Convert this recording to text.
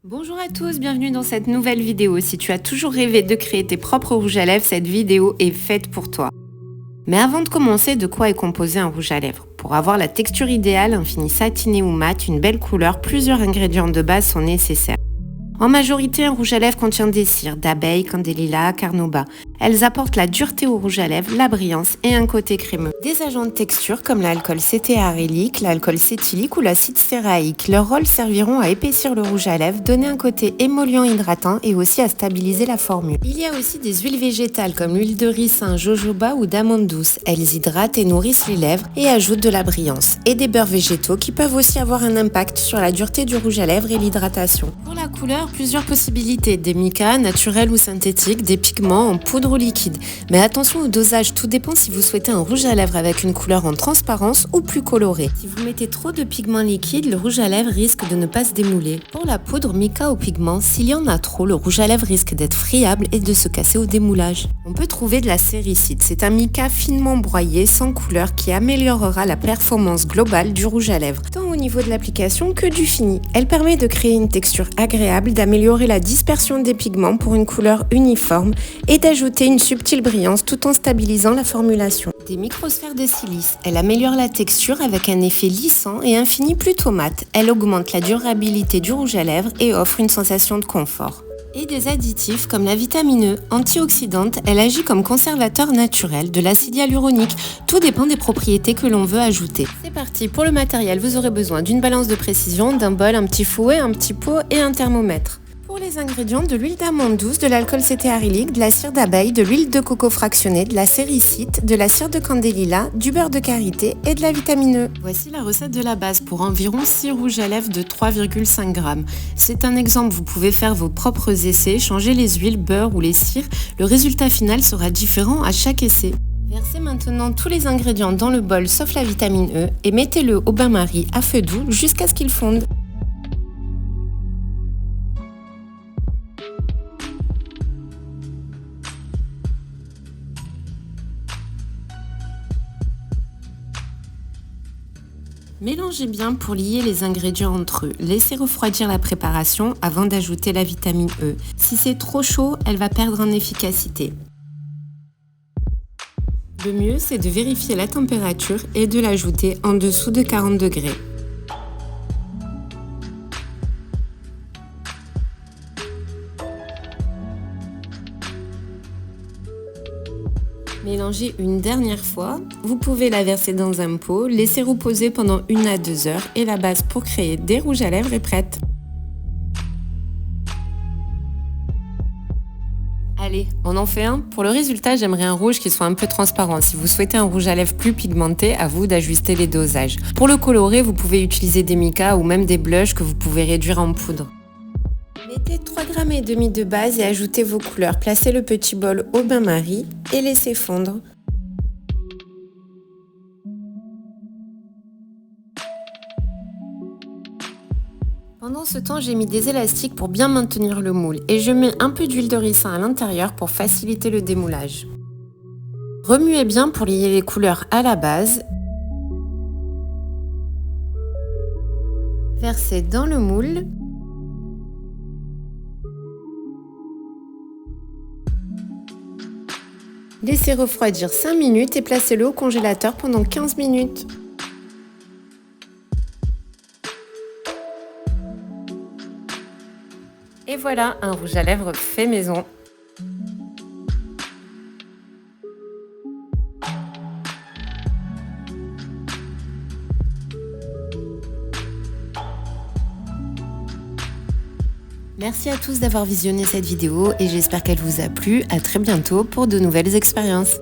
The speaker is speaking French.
Bonjour à tous, bienvenue dans cette nouvelle vidéo. Si tu as toujours rêvé de créer tes propres rouges à lèvres, cette vidéo est faite pour toi. Mais avant de commencer, de quoi est composé un rouge à lèvres? Pour avoir la texture idéale, un fini satiné ou mat, une belle couleur, plusieurs ingrédients de base sont nécessaires. En majorité, un rouge à lèvres contient des cires d'abeille, candélila, carnauba. Elles apportent la dureté au rouge à lèvres, la brillance et un côté crémeux. Des agents de texture comme l'alcool cétéarylique, l'alcool cétylique ou l'acide stéaraïque. Leur rôle serviront à épaissir le rouge à lèvres, donner un côté émollient hydratant et aussi à stabiliser la formule. Il y a aussi des huiles végétales comme l'huile de ricin, jojoba ou d'amande douce. Elles hydratent et nourrissent les lèvres et ajoutent de la brillance. Et des beurres végétaux qui peuvent aussi avoir un impact sur la dureté du rouge à lèvres et l'hydratation. Pour la couleur, plusieurs possibilités, des micas naturels ou synthétiques, des pigments en poudre ou liquide. Mais attention au dosage, tout dépend si vous souhaitez un rouge à lèvres avec une couleur en transparence ou plus colorée. Si vous mettez trop de pigments liquides, le rouge à lèvres risque de ne pas se démouler. Pour la poudre mica ou pigment, s'il y en a trop, le rouge à lèvres risque d'être friable et de se casser au démoulage. On peut trouver de la séricite, c'est un mica finement broyé, sans couleur, qui améliorera la performance globale du rouge à lèvres, tant au niveau de l'application que du fini. Elle permet de créer une texture agréable, d'améliorer la dispersion des pigments pour une couleur uniforme et d'ajouter une subtile brillance tout en stabilisant la formulation. Des microsphères de silice. Elle améliore la texture avec un effet lissant et un fini plutôt mat. Elle augmente la durabilité du rouge à lèvres et offre une sensation de confort. Et des additifs comme la vitamine E, antioxydante, elle agit comme conservateur naturel de l'acide hyaluronique. Tout dépend des propriétés que l'on veut ajouter. C'est parti, pour le matériel, vous aurez besoin d'une balance de précision, d'un bol, un petit fouet, un petit pot et un thermomètre. Pour les ingrédients, de l'huile d'amande douce, de l'alcool cétéarylique, de la cire d'abeille, de l'huile de coco fractionnée, de la séricite, de la cire de candélila, du beurre de karité et de la vitamine E. Voici la recette de la base pour environ 6 rouges à lèvres de 3,5 g. C'est un exemple, vous pouvez faire vos propres essais, changer les huiles, beurre ou les cires. Le résultat final sera différent à chaque essai. Versez maintenant tous les ingrédients dans le bol sauf la vitamine E et mettez-le au bain-marie à feu doux jusqu'à ce qu'il fonde. Mélangez bien pour lier les ingrédients entre eux. Laissez refroidir la préparation avant d'ajouter la vitamine E. Si c'est trop chaud, elle va perdre en efficacité. Le mieux, c'est de vérifier la température et de l'ajouter en dessous de 40 degrés. Mélangez une dernière fois, vous pouvez la verser dans un pot, laisser reposer pendant 1 à 2 heures et la base pour créer des rouges à lèvres est prête. Allez, on en fait un. Pour le résultat, j'aimerais un rouge qui soit un peu transparent. Si vous souhaitez un rouge à lèvres plus pigmenté, à vous d'ajuster les dosages. Pour le colorer, vous pouvez utiliser des micas ou même des blushs que vous pouvez réduire en poudre. Mettez 3,5 g de base et ajoutez vos couleurs. Placez le petit bol au bain-marie et laissez fondre. Pendant ce temps, j'ai mis des élastiques pour bien maintenir le moule et je mets un peu d'huile de ricin à l'intérieur pour faciliter le démoulage. Remuez bien pour lier les couleurs à la base. Versez dans le moule. Laissez refroidir 5 minutes et placez-le au congélateur pendant 15 minutes. Et voilà, un rouge à lèvres fait maison. Merci à tous d'avoir visionné cette vidéo et j'espère qu'elle vous a plu. À très bientôt pour de nouvelles expériences.